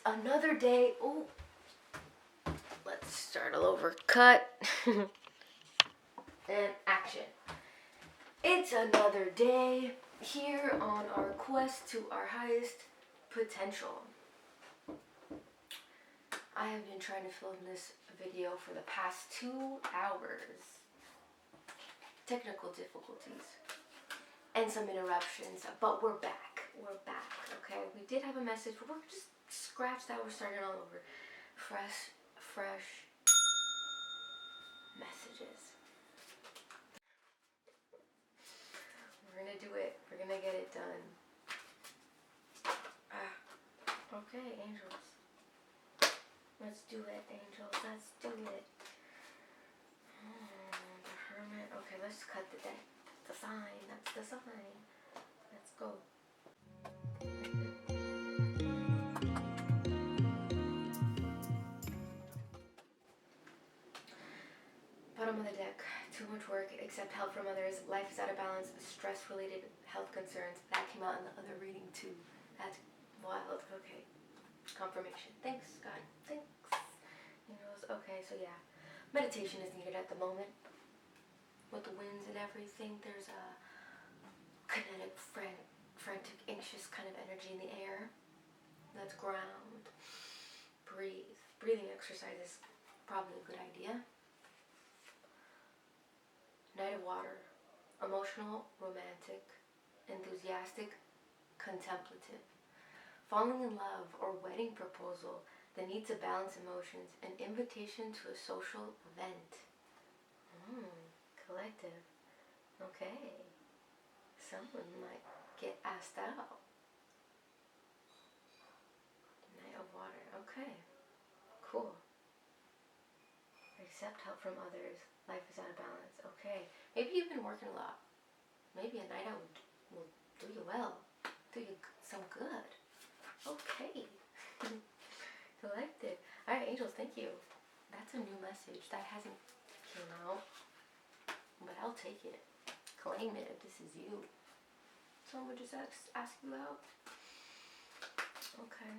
another day. Oh, let's start all over. Cut. And action. It's another day here on our quest to our highest potential. I have been trying to film this video for the past 2 hours. Technical difficulties and some interruptions, but we're back. We're back, okay? We did have a message, but we're just scratch that. We're starting all over. Fresh messages. We're gonna do it. We're gonna get it done. Okay, angels. Let's do it, angels. Let's do it. The Hermit. Okay, let's cut the deck. The sign. That's the sign. Let's go. Bottom of the deck. Too much work, accept help from others. Life is out of balance. Stress-related health concerns. That came out in the other reading too. That's wild. Okay. Confirmation. Thanks, God. Thanks. Angels. Okay, so yeah. Meditation is needed at the moment. With the winds and everything, there's a kinetic, frantic, anxious kind of energy in the air. Let's ground. Breathe. Breathing exercise is probably a good idea. Knight of Water. Emotional, romantic, enthusiastic, contemplative. Falling in love or wedding proposal, the need to balance emotions, an invitation to a social event. Collective. Okay. Someone might get asked out. Knight of Water. Okay. Cool. Accept help from others. Life is out of balance. Okay. Maybe you've been working a lot. Maybe a night out will do you well. Do you some good. Okay. Collected. Alright, angels, thank you. That's a new message. That hasn't came out. But I'll take it. Claim it if this is you. Someone would just ask you out. Okay.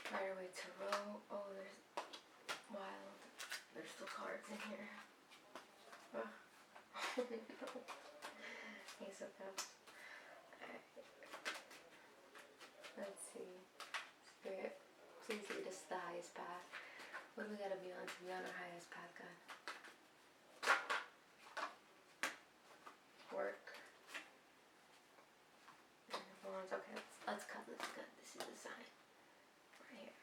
Rider-Waite Tarot. Oh, there's wild. There's still cards in here. Oh. No. Ace of Cups. Alright. Let's see. Spirit, please lead us to the highest path. What do we gotta be on to be on our highest path, God? Work. Wands. Okay, let's cut. Let's cut. This is the sign. Right here.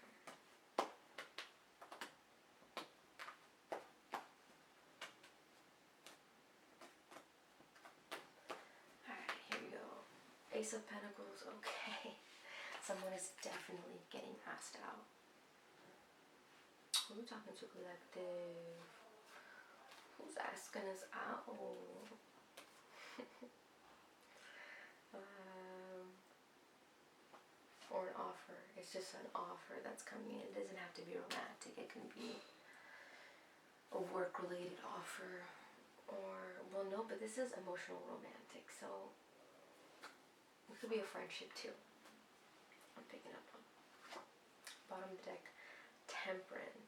Alright, here we go. Ace of Pentacles. Okay. Someone is definitely getting asked out. Who are we talking to, collective? Who's asking us out? Or an offer. It's just an offer that's coming in. It doesn't have to be romantic. It can be a work-related offer. Or, well, no, but this is emotional romantic. So, it could be a friendship too. I'm picking up on. Bottom of the deck. Temperance.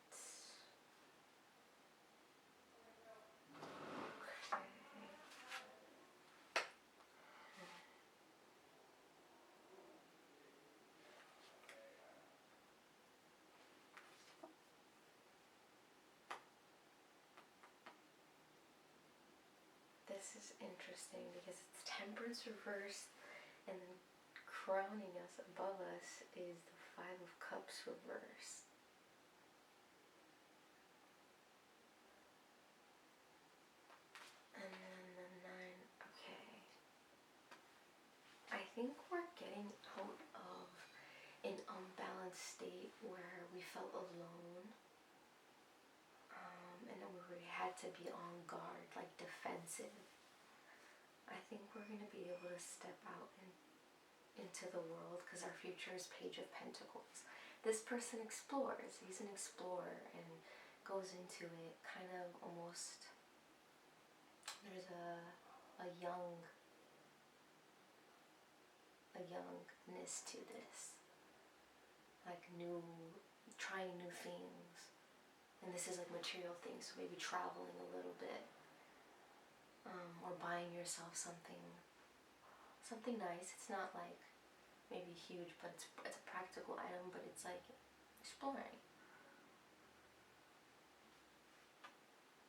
This is interesting because it's Temperance reversed, and then crowning us above us is the Five of Cups reversed. And then the Nine. Okay. I think we're getting out of an unbalanced state where we felt alone. And then we had to be on guard, like defensive. I think we're going to be able to step out into the world because our future is Page of Pentacles. This person explores. He's an explorer and goes into it kind of almost. There's a young a youngness to this. Like trying new things. And this is like material things, so maybe traveling a little bit. Or buying yourself something nice. It's not like maybe huge, but it's a practical item, but it's like exploring.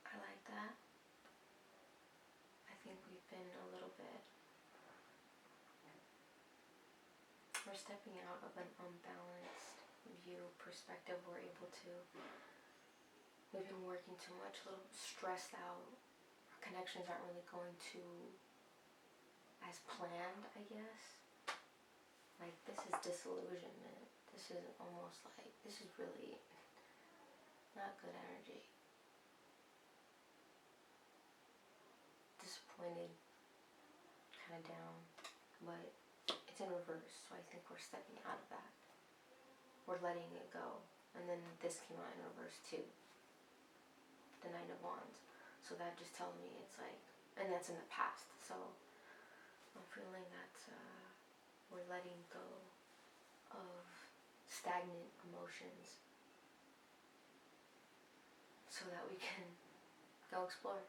I like that. I think we've been a little bit, we're stepping out of an unbalanced view perspective. We've been working too much, a little stressed out. Our connections aren't really going to as planned, I guess. Like, this is disillusionment. This is almost like, this is really not good energy. Disappointed, kind of down, but it's in reverse, so I think we're stepping out of that. We're letting it go. And then this came out in reverse too. The Nine of Wands. So that just tells me it's like, and that's in the past, so I'm feeling that we're letting go of stagnant emotions so that we can go explore.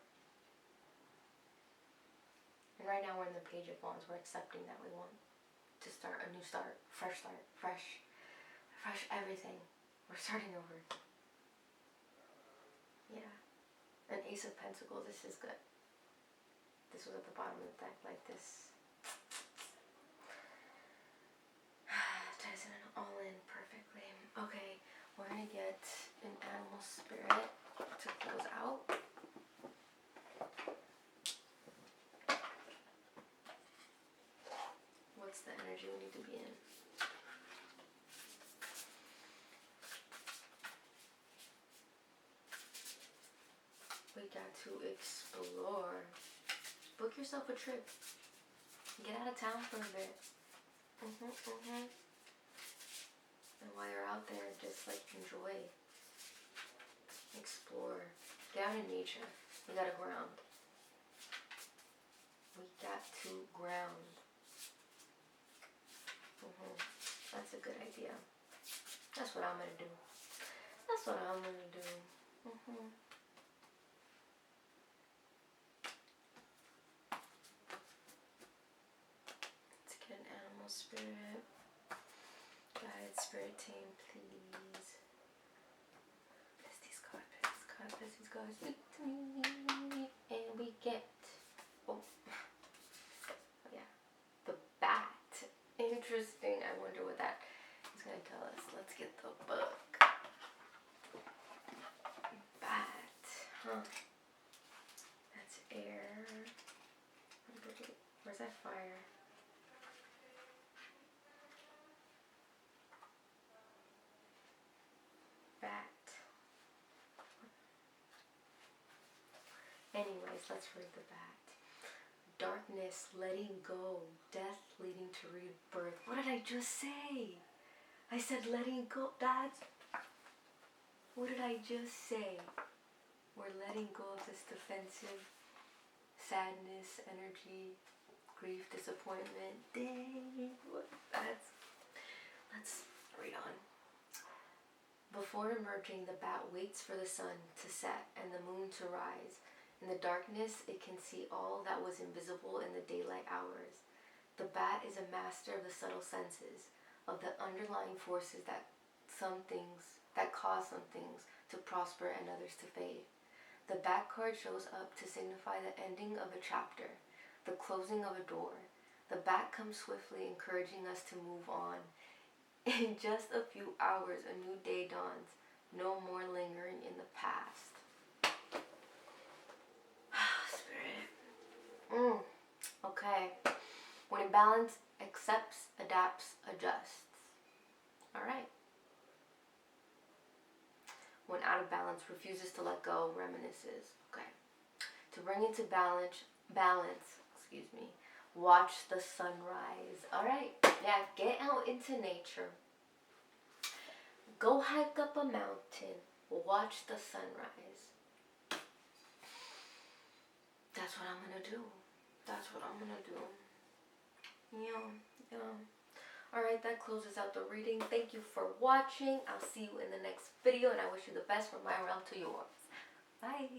And right now we're in the Page of Wands. We're accepting that we want to start a new start, fresh everything. We're starting over. Yeah. An Ace of Pentacles, this is good. This was at the bottom of the deck like this. Ties it all in perfectly. Okay, we're gonna get an animal spirit to close out. What's the energy we need to be in? We got to explore. Book yourself a trip. Get out of town for a bit. And while you're out there, just like enjoy. Explore. Get out in nature. We gotta ground. We got to ground. That's a good idea. That's what I'm gonna do. Let's get an animal spirit. Guide, spirit team, please. Please, God, speak to me. And we get, yeah, the bat. Interesting. I wonder what that is going to tell us. Let's get the book. Bat. Huh. That's air. Where's that fire? Bat. Anyways, let's read the bat. Darkness, letting go. Death leading to rebirth. What did I just say? I said letting go. What did I just say? We're letting go of this defensive sadness, energy, grief, disappointment. Dang. Let's read on. Before emerging, the bat waits for the sun to set and the moon to rise. In the darkness, it can see all that was invisible in the daylight hours. The bat is a master of the subtle senses, of the underlying forces that cause some things to prosper and others to fade. The bat card shows up to signify the ending of a chapter, the closing of a door. The bat comes swiftly, encouraging us to move on. In just a few hours, a new day dawns. No more lingering in the past. Spirit. Okay. When in balance, accepts, adapts, adjusts. Alright. When out of balance, refuses to let go, reminisces. Okay. To bring into balance, watch the sunrise. Alright. Yeah, get out into nature. Go hike up a mountain. Watch the sunrise. That's what I'm gonna do. You know, Alright, that closes out the reading. Thank you for watching. I'll see you in the next video, and I wish you the best from my realm to yours. Bye.